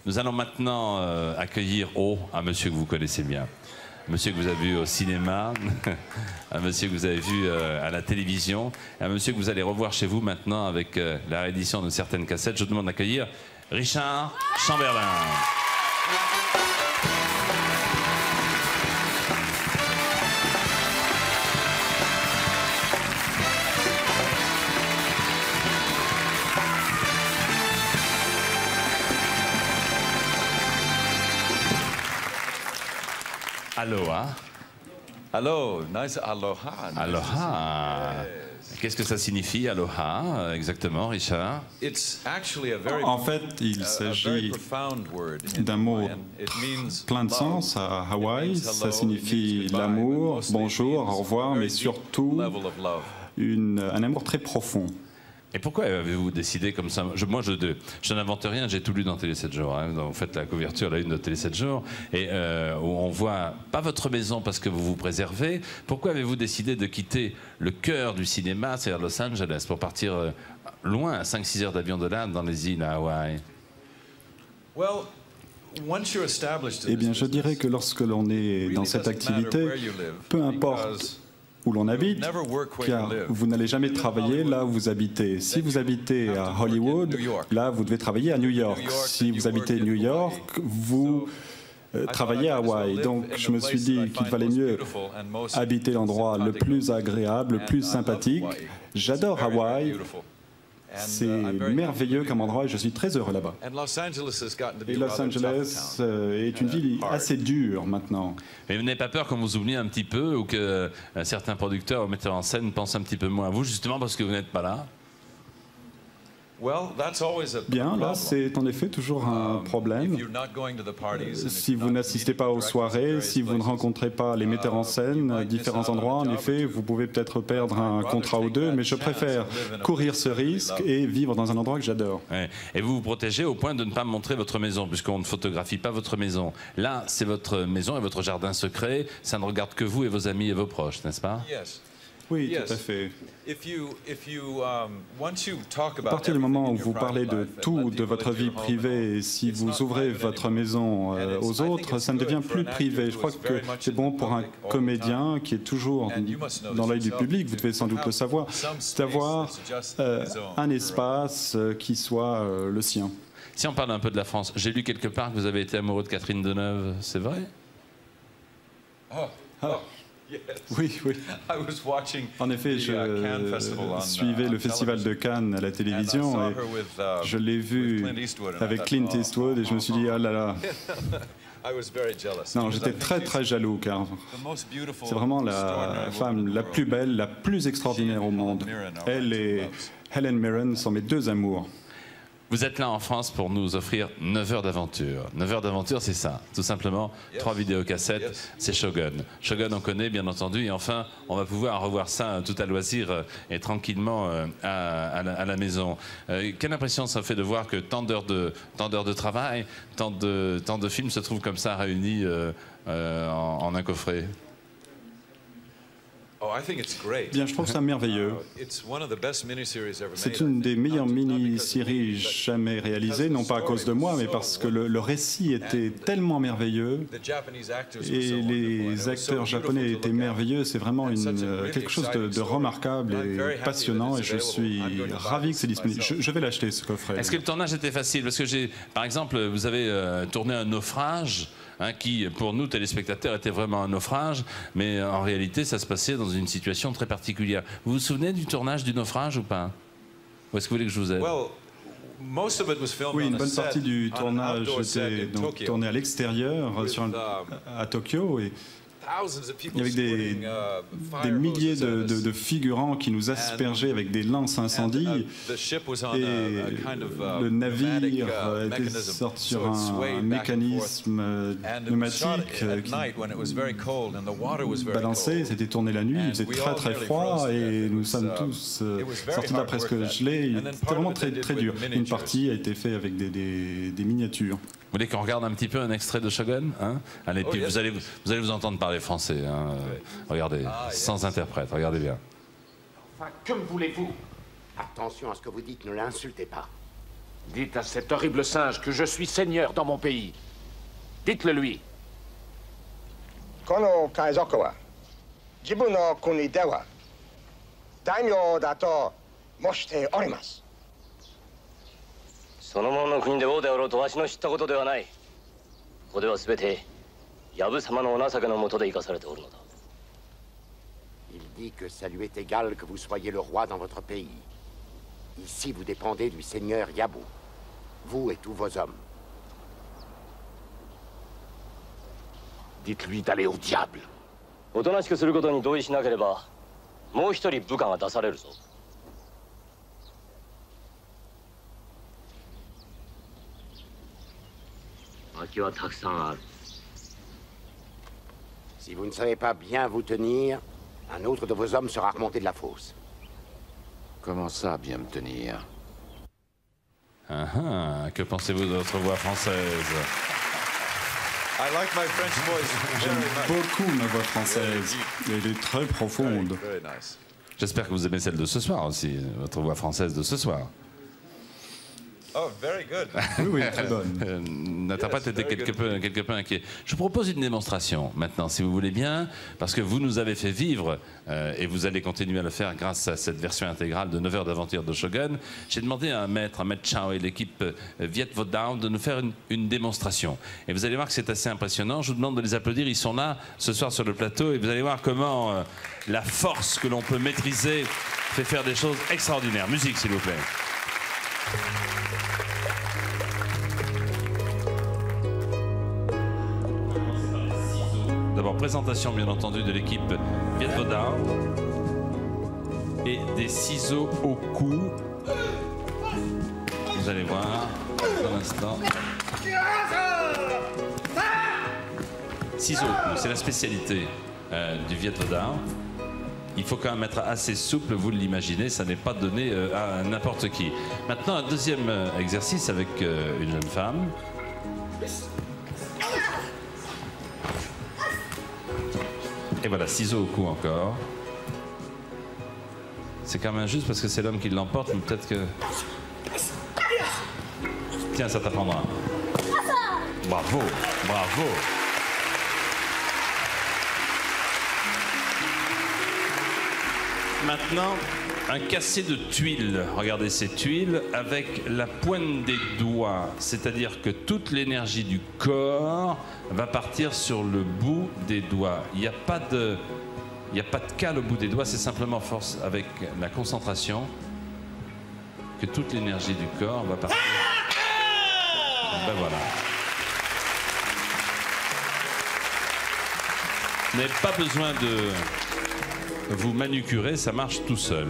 Nous allons maintenant accueillir un monsieur que vous connaissez bien. Un monsieur que vous avez vu au cinéma, un monsieur que vous avez vu à la télévision, un monsieur que vous allez revoir chez vous maintenant avec la réédition de certaines cassettes. Je vous demande d'accueillir Richard Chamberlain. Aloha. Hello, nice aloha. Aloha. Qu'est-ce que ça signifie, aloha, exactement, Richard? En fait, il s'agit d'un mot plein de sens à Hawaï. Ça signifie l'amour, bonjour, au revoir, mais surtout un amour très profond. Et pourquoi avez-vous décidé comme ça? Moi, je n'invente rien, j'ai tout lu dans Télé 7 jours. Hein. Vous faites la couverture, la une de Télé 7 jours, et où on voit pas votre maison parce que vous vous préservez. Pourquoi avez-vous décidé de quitter le cœur du cinéma, c'est-à-dire Los Angeles, pour partir loin, à 5-6 heures d'avion de là, dans les îles à Hawaï? Eh bien, je dirais que lorsque l'on est dans cette activité, peu importe où l'on habite, car vous n'allez jamais travailler là où vous habitez. Si vous habitez à Hollywood, là, vous devez travailler à New York. Si vous habitez New York, vous travaillez à Hawaï. Donc, je me suis dit qu'il valait mieux habiter l'endroit le plus agréable, le plus sympathique. J'adore Hawaï. C'est merveilleux comme endroit et je suis très heureux là-bas. Et Los Angeles est une ville assez dure maintenant. Mais vous n'avez pas peur qu'on vous oublie un petit peu ou que certains producteurs ou metteurs en scène pensent un petit peu moins à vous, justement parce que vous n'êtes pas là? Bien, là, c'est en effet toujours un problème. Si vous n'assistez pas aux soirées, si vous ne rencontrez pas les metteurs en scène à différents endroits, en effet, vous pouvez peut-être perdre un contrat ou deux, mais je préfère courir ce risque et vivre dans un endroit que j'adore. Ouais. Et vous vous protégez au point de ne pas montrer votre maison, puisqu'on ne photographie pas votre maison. Là, c'est votre maison et votre jardin secret. Ça ne regarde que vous et vos amis et vos proches, n'est-ce pas? Oui, tout à fait. À partir du moment où vous parlez de tout, de votre vie privée, et si vous ouvrez votre maison aux autres, ça ne devient plus privé. Je crois que c'est bon pour un comédien qui est toujours dans l'œil du public, vous devez sans doute le savoir, d'avoir un espace qui soit le sien. Si on parle un peu de la France, j'ai lu quelque part que vous avez été amoureux de Catherine Deneuve, c'est vrai? Oui, oui. En effet, je suivais le Festival de Cannes à la télévision et je l'ai vu avec Clint Eastwood et je me suis dit, ah là là. Non, j'étais très très jaloux car c'est vraiment la femme la plus belle, la plus extraordinaire au monde. Elle et Helen Mirren sont mes deux amours. Vous êtes là en France pour nous offrir 9 heures d'aventure. 9 heures d'aventure, c'est ça, tout simplement. 3 vidéocassettes, c'est Shogun. Shogun, on connaît, bien entendu. Et enfin, on va pouvoir revoir ça tout à loisir et tranquillement à la maison. Quelle impression ça fait de voir que tant d'heures de travail, tant de films se trouvent comme ça réunis en un coffret? Bien, je trouve ça merveilleux. C'est une des meilleures mini-séries jamais réalisées, non pas à cause de moi, mais parce que le récit était tellement merveilleux et les acteurs japonais étaient merveilleux. C'est vraiment quelque chose de remarquable et passionnant et je suis ravi que c'est disponible. Je vais l'acheter, ce coffret. Est-ce que le tournage était facile? Parce que par exemple, vous avez tourné un naufrage, hein, qui, pour nous, téléspectateurs, était vraiment un naufrage, mais en réalité, ça se passait dans une situation très particulière. Vous vous souvenez du tournage du naufrage ou pas? Ou est-ce que vous voulez que je vous aide? Oui, une bonne partie du tournage était donc tournée à l'extérieur, à Tokyo, et il y avait des milliers de figurants qui nous aspergeaient avec des lances incendies et le navire était sorti sur un mécanisme pneumatique qui balançait. C'était tourné la nuit, il faisait très très froid et nous sommes tous sortis de là presque gelés. C'était vraiment très très dur. Une partie a été faite avec des miniatures. Vous voulez qu'on regarde un petit peu un extrait de Shogun, hein? Allez, puis vous allez vous entendre parler français. Hein? Regardez, sans interprète, regardez bien. Enfin, que me voulez-vous? Attention à ce que vous dites, ne l'insultez pas. Dites à cet horrible singe que je suis seigneur dans mon pays. Dites-le lui. Kono kaizoku wa jibu no kuni dewa daimyo da to moshite orimasu. その者の国で王であろうとわしの知ったことではない。ここでは全て藪様のお情けのもとで生かされておるのだ。Il dit que ça lui est égal que vous soyez le roi dans votre pays. Ici, vous dépendez du seigneur Yabu, vous et tous vos hommes. Dites-lui d'aller au diable. おとなしくすることに同意しなければ、もう一人部下が出されるぞ。空きはたくさんある。Si vous ne savez pas bien vous tenir, un autre de vos hommes sera remonté de la fosse. Comment ça, bien me tenir? Que pensez-vous de votre voix française? I like my French voice very much. J'aime beaucoup ma voix française. Elle est très profonde. Very nice. J'espère que vous aimez celle de ce soir aussi, votre voix française de ce soir. Oh, very good. Oui, oui, très bonne. L'interprète était quelque peu inquiet. Je vous propose une démonstration maintenant, si vous voulez bien, parce que vous nous avez fait vivre, et vous allez continuer à le faire grâce à cette version intégrale de 9 heures d'aventure de Shogun. J'ai demandé à Maître Chao et l'équipe Viet Vo Dao de nous faire une démonstration. Et vous allez voir que c'est assez impressionnant. Je vous demande de les applaudir. Ils sont là ce soir sur le plateau, et vous allez voir comment la force que l'on peut maîtriser fait faire des choses extraordinaires. Musique, s'il vous plaît. D'abord, présentation bien entendu de l'équipe Viet Vo Dao et des ciseaux au cou. Vous allez voir dans un instant. Ciseaux au cou, c'est la spécialité du Viet Vo Dao. Il faut quand même être assez souple, vous l'imaginez, ça n'est pas donné à n'importe qui. Maintenant, un deuxième exercice avec une jeune femme. Et voilà, ciseaux au cou encore. C'est quand même injuste parce que c'est l'homme qui l'emporte, mais peut-être que... Tiens, ça t'apprendra. Bravo, bravo. Maintenant, un cassé de tuiles. Regardez ces tuiles avec la pointe des doigts. C'est-à-dire que toute l'énergie du corps va partir sur le bout des doigts. Il n'y a pas de cale au bout des doigts, c'est simplement force avec la concentration que toute l'énergie du corps va partir. Ben voilà. Vous n'avez pas besoin de vous manucurer, ça marche tout seul.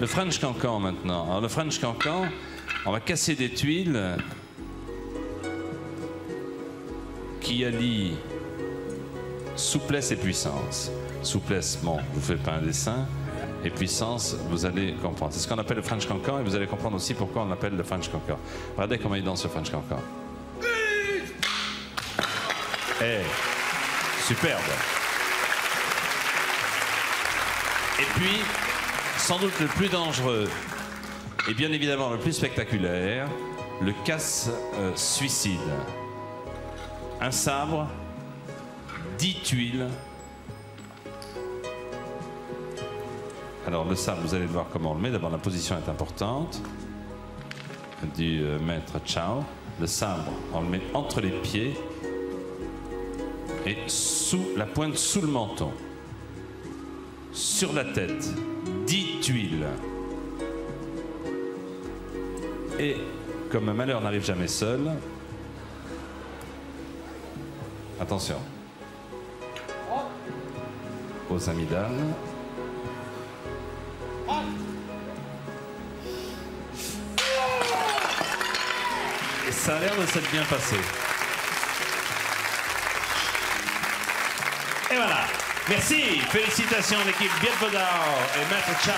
Le French Cancan maintenant. Alors le French Cancan, on va casser des tuiles qui allient souplesse et puissance. Souplesse, bon, je vous fais pas un dessin. Et puissance, vous allez comprendre. C'est ce qu'on appelle le French Cancan et vous allez comprendre aussi pourquoi on l'appelle le French Cancan. Regardez comment il danse le French Cancan. Eh, superbe. Et puis, sans doute le plus dangereux et bien évidemment le plus spectaculaire, le casse-suicide. Un sabre, 10 tuiles. Alors le sabre, vous allez voir comment on le met. D'abord, la position est importante du maître Chao. Le sabre, on le met entre les pieds et sous la pointe sous le menton. Sur la tête, 10 tuiles. Et comme un malheur n'arrive jamais seul, attention aux amygdales. Et ça a l'air de s'être bien passé. Et voilà. Merci. Félicitations à l'équipe Viet Vo Dao et Maître Chao.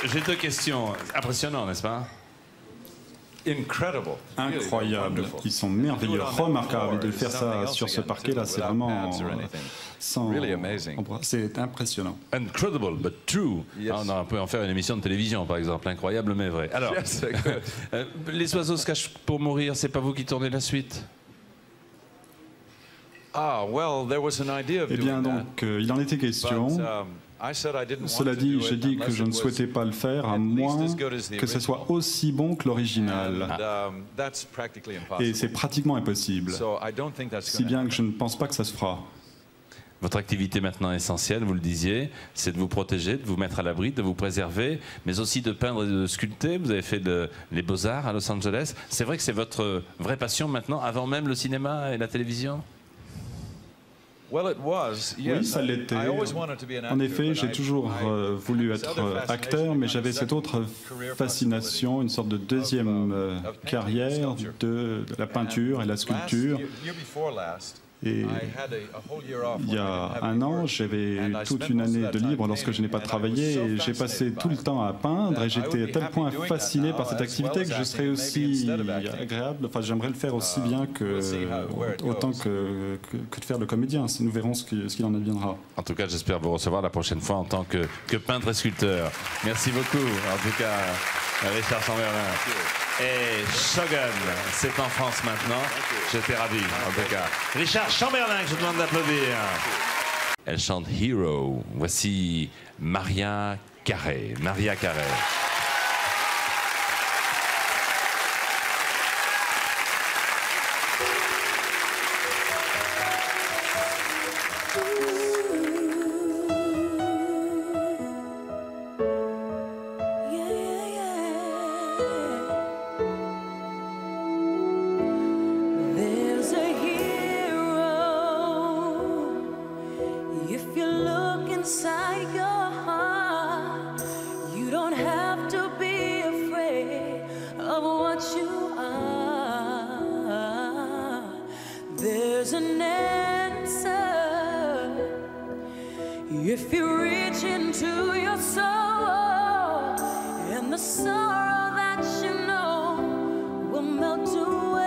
J'ai deux questions. Impressionnant, n'est-ce pas? incroyable. Ils sont merveilleux, remarquables. De faire ça sur ce parquet-là, c'est vraiment c'est impressionnant. Incredible, but true. On peut en faire une émission de télévision, par exemple. Incroyable, mais vrai. Alors, les oiseaux se cachent pour mourir. C'est pas vous qui tournez la suite? Eh bien, donc, il en était question. Cela dit, j'ai dit que je ne souhaitais pas le faire, à moins que ce soit aussi bon que l'original. Et c'est pratiquement impossible. Si bien que je ne pense pas que ça se fera. Votre activité maintenant essentielle, vous le disiez, c'est de vous protéger, de vous mettre à l'abri, de vous préserver, mais aussi de peindre et de sculpter. Vous avez fait les Beaux-Arts à Los Angeles. C'est vrai que c'est votre vraie passion maintenant, avant même le cinéma et la télévision? Oui, ça l'était. En effet, j'ai toujours voulu être acteur, mais j'avais cette autre fascination, une sorte de deuxième carrière de la peinture et la sculpture. Et il y a un an, j'avais toute une année de libre lorsque je n'ai pas travaillé et j'ai passé tout le temps à peindre et j'étais à tel point fasciné par cette activité que je serais aussi agréable, enfin j'aimerais le faire aussi bien autant que de faire le comédien. Nous verrons ce qu'il en adviendra. En tout cas, j'espère vous recevoir la prochaine fois en tant que peintre et sculpteur. Merci beaucoup, en tout cas, Richard Chamberlain. Et Shogun, c'est en France maintenant. J'étais ravi, en tout cas. Richard Chamberlain, que je vous demande d'applaudir. Elle chante Hero. Voici Mariah Carey. Mariah Carey. If you reach into your soul, and the sorrow that you know will melt away,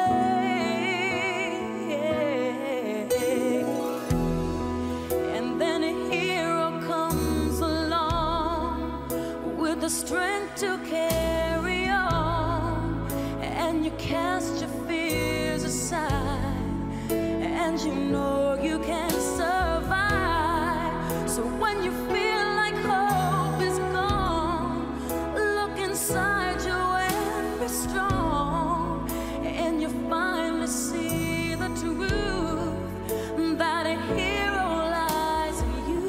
and then a hero comes along with the strength to carry on, and you cast your fears aside, and you know you can survive. So when you feel like hope is gone, look inside you and be strong, and you finally see the truth that a hero lies in you.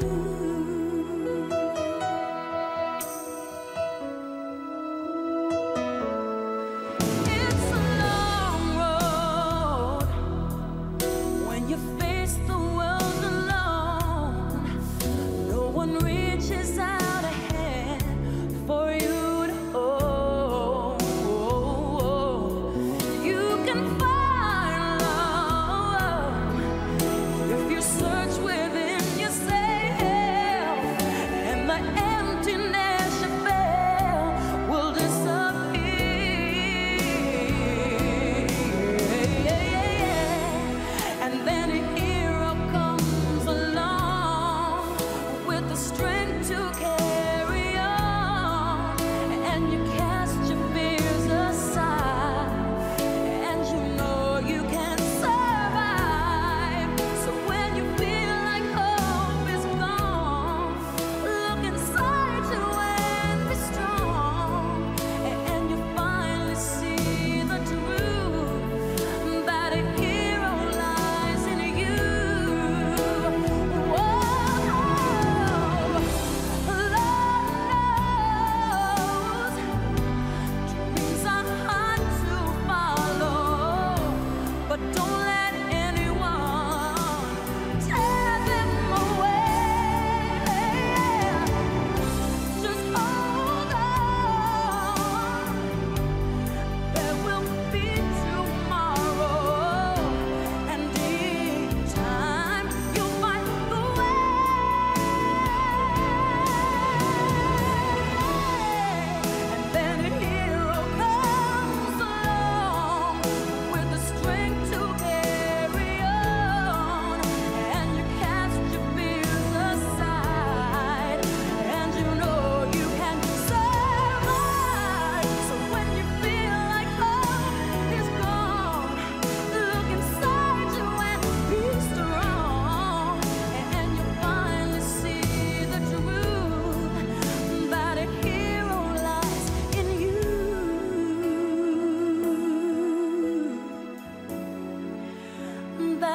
It's a long road when you face the world alone. No one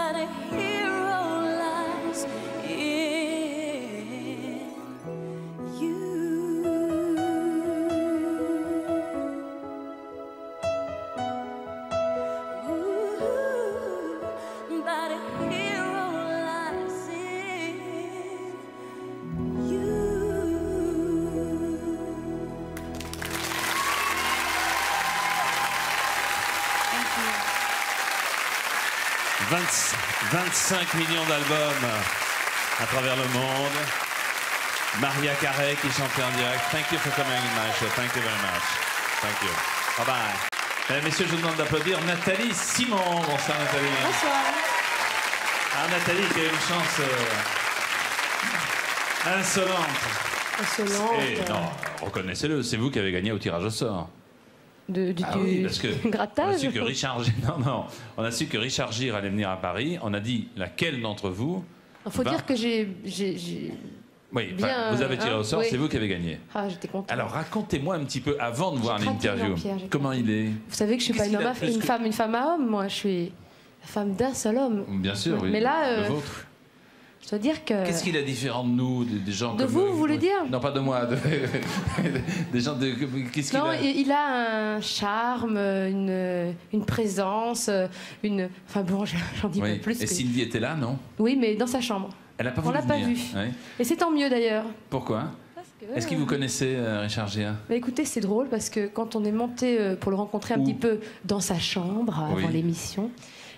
that a hero lies in you. Ooh, that a hero lies in you. 25 millions d'albums à travers le monde. Maria Carey qui chantait en direct. Thank you for coming in my show. Thank you very much. Thank you. Bye bye. Mesdames, messieurs, je vous demande d'applaudir Nathalie Simon. Bonsoir Nathalie. Bonsoir. Ah, Nathalie qui a une chance insolente. Insolente. Et non, reconnaissez-le, c'est vous qui avez gagné au tirage au sort. Du oui, parce que grattage. on a su que Richard on a su que Richard Gere allait venir à Paris. On a dit laquelle d'entre vous. Il faut dire que j'ai oui, bien, vous avez tiré au sort, oui. c'est vous qui avez gagné. Ah, j'étais contente. Alors racontez-moi un petit peu avant de voir J'ai craqué, l'interview. Jean-Pierre, j'ai Comment il est? Vous savez que je suis pas une femme à homme, moi. Je suis la femme d'un seul homme. Bien sûr, oui. Mais là, le vôtre. je dois dire que. Qu'est-ce qu'il a différent de nous, des gens de comme vous voulez dire? Non, pas de moi. Des gens de. Qu'est-ce qu'il Non, a? il a un charme, une présence, une. Enfin bon, j'en dis Oui. pas plus. Et Cindy était là, non? Oui, mais dans sa chambre. Elle n'a pas On voulu l'a pas venir. vu. Oui. Et c'est tant mieux d'ailleurs. Pourquoi? Est-ce que vous connaissez Richard Gere? Bah écoutez, c'est drôle parce que quand on est monté pour le rencontrer un petit peu dans sa chambre avant Oui. l'émission,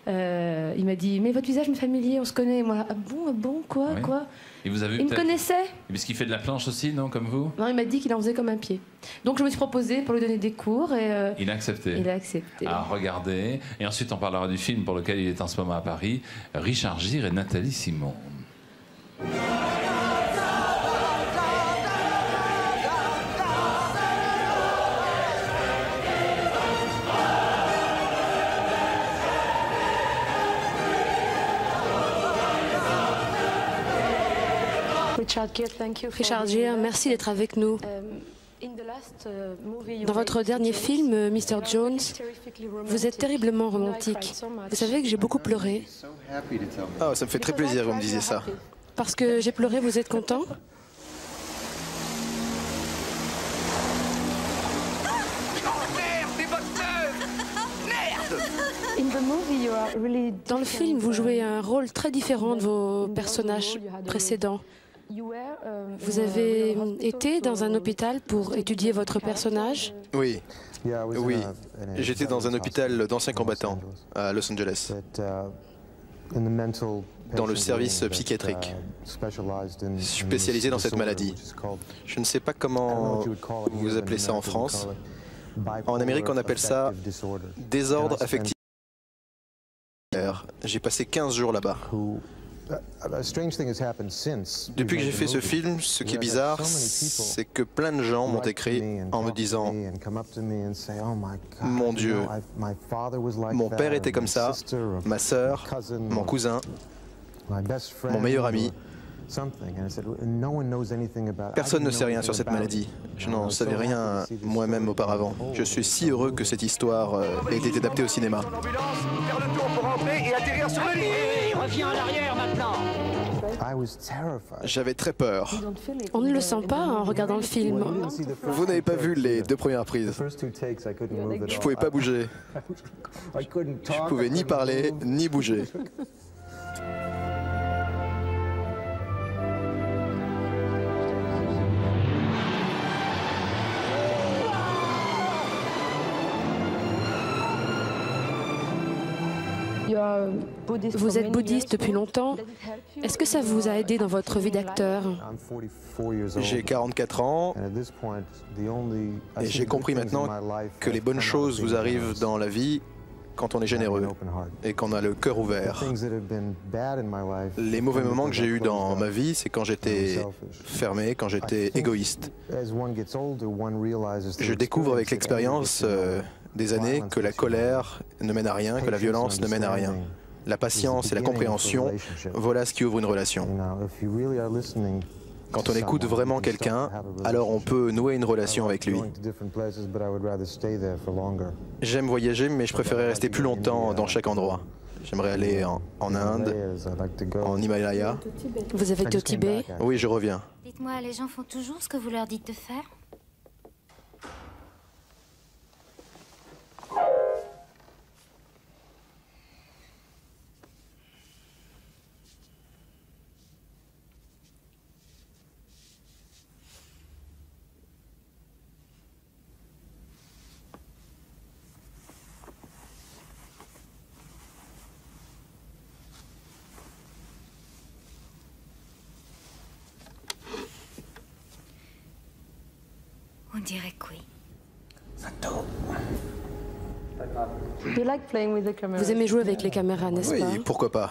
il m'a dit mais votre visage m'est familier, on se connaît. Et moi, ah bon, quoi, Oui. quoi. Et vous avez Il me connaissait. Puisqu'il fait de la planche aussi, non, comme vous? Non, il m'a dit qu'il en faisait comme un pied. Donc je me suis proposé pour lui donner des cours et Il a accepté. il a accepté. Ah, regardez. Et ensuite, on parlera du film pour lequel il est en ce moment à Paris. Richard Gere et Nathalie Simon. Richard Gere, merci d'être avec nous. Dans votre dernier film, Mr. Jones, vous êtes terriblement romantique. Vous savez que j'ai beaucoup pleuré. Oh, ça me fait très plaisir que vous me disiez ça. Parce que j'ai pleuré, vous êtes content? Dans le film, vous jouez un rôle très différent de vos personnages précédents. Vous avez été dans un hôpital pour étudier votre personnage? Oui. Oui. J'étais dans un hôpital d'anciens combattants à Los Angeles, dans le service psychiatrique, spécialisé dans cette maladie. Je ne sais pas comment vous appelez ça en France. En Amérique, on appelle ça désordre affectif. J'ai passé 15 jours là-bas. Depuis que j'ai fait ce film, ce qui est bizarre, c'est que plein de gens m'ont écrit en me disant « Mon Dieu, mon père était comme ça, ma sœur, mon cousin, mon meilleur ami. Personne ne sait rien sur cette maladie. Je n'en savais rien moi-même auparavant. Je suis si heureux que cette histoire ait été adaptée au cinéma. Reviens en arrière maintenant. J'avais très peur. On ne le sent pas en regardant le film. Vous n'avez pas vu les 2 premières prises. Je ne pouvais pas bouger. Je ne pouvais ni parler, ni bouger. Vous êtes bouddhiste depuis longtemps. Est-ce que ça vous a aidé dans votre vie d'acteur? J'ai 44 ans et j'ai compris maintenant que les bonnes choses vous arrivent dans la vie quand on est généreux et qu'on a le cœur ouvert. Les mauvais moments que j'ai eus dans ma vie, c'est quand j'étais fermé, quand j'étais égoïste. Je découvre avec l'expérience des années que la colère ne mène à rien, que la violence ne mène à rien. La patience et la compréhension, voilà ce qui ouvre une relation. Quand on écoute vraiment quelqu'un, alors on peut nouer une relation avec lui. J'aime voyager, mais je préférais rester plus longtemps dans chaque endroit. J'aimerais aller en Inde, en Himalaya. Vous avez été au Tibet? Oui, je reviens. Dites-moi, les gens font toujours ce que vous leur dites de faire? On dirait que oui. Vous aimez jouer avec les caméras, n'est-ce pas? Oui, pourquoi pas.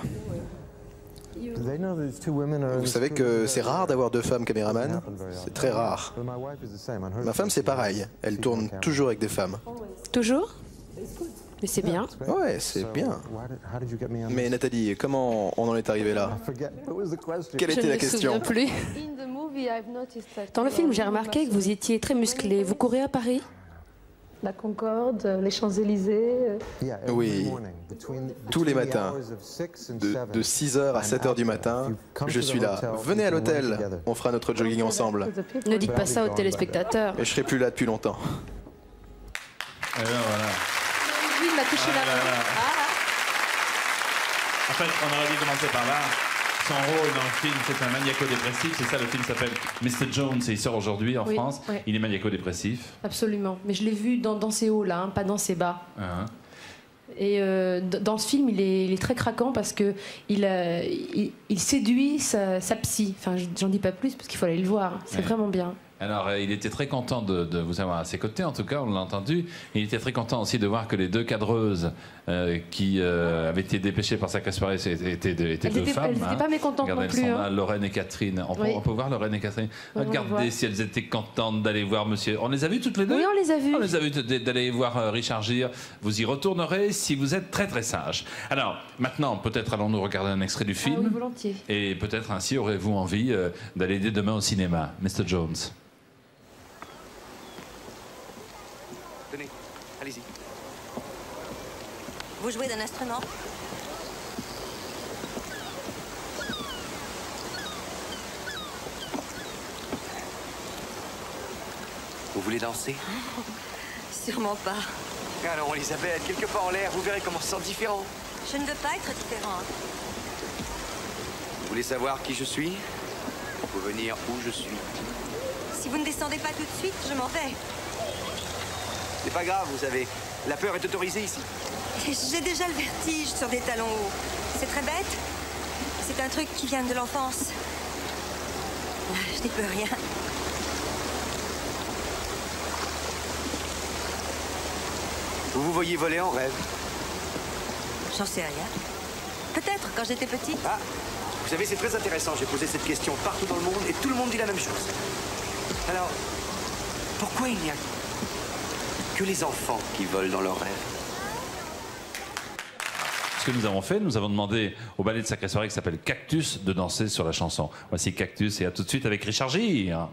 Vous savez que c'est rare d'avoir deux femmes caméramans? C'est très rare. Ma femme, c'est pareil. Elle tourne toujours avec des femmes. Toujours? Mais c'est bien. Ouais, c'est bien. Mais Nathalie, comment on en est arrivé là? Quelle était la question? Je ne me souviens plus. Dans le film, j'ai remarqué que vous étiez très musclé. Vous courez à Paris? La Concorde, les Champs-Élysées. Oui, tous les matins, de 6h à 7h du matin, je suis là. Venez à l'hôtel, on fera notre jogging ensemble. Ne dites pas ça aux téléspectateurs. Et je serai plus là depuis longtemps. Et ben voilà. Il m'a touché la main. En fait, on aurait dû commencer par là. Son rôle dans le film, c'est un maniaco-dépressif. C'est ça, le film s'appelle Mr. Jones et il sort aujourd'hui en France. Ouais. Il est maniaco-dépressif. Absolument. Mais je l'ai vu dans ces hauts-là, hein, pas dans ces bas. Et dans ce film, il est très craquant parce que il séduit sa psy. Enfin, j'en dis pas plus parce qu'il faut aller le voir. C'est vraiment bien. Alors, il était très content de vous avoir à ses côtés, en tout cas, on l'a entendu. Il était très content aussi de voir que les deux cadreuses qui avaient été dépêchées par Sacré Soirée étaient deux femmes. Elles n'étaient pas mécontentes non plus. Lorraine et Catherine. On peut voir Lorraine et Catherine. Regardez si elles étaient contentes d'aller voir monsieur. On les a vues toutes les deux? Oui, on les a vues. On les a vues d'aller voir Richard Gere. Vous y retournerez si vous êtes très très sage. Alors, maintenant, peut-être allons-nous regarder un extrait du film. Ah oui, volontiers. Et peut-être ainsi aurez-vous envie d'aller dès demain au cinéma. Mr. Jones. Tenez, allez-y. Vous jouez d'un instrument? Vous voulez danser? Sûrement pas. Alors, Elisabeth, quelque part en l'air, vous verrez comment ça sent différent. Je ne veux pas être différente. Vous voulez savoir qui je suis? Il faut venir où je suis. Si vous ne descendez pas tout de suite, je m'en vais. C'est pas grave, vous savez. La peur est autorisée ici. J'ai déjà le vertige sur des talons hauts. C'est très bête. C'est un truc qui vient de l'enfance. Je n'y peux rien. Vous vous voyez voler en rêve? J'en sais rien. Peut-être quand j'étais petite. Ah, vous savez, c'est très intéressant. J'ai posé cette question partout dans le monde et tout le monde dit la même chose. Alors, pourquoi il n'y a que les enfants qui volent dans leurs rêves? Ce que nous avons fait, nous avons demandé au ballet de Sacré Soirée qui s'appelle Cactus de danser sur la chanson. Voici Cactus et à tout de suite avec Richard Gere.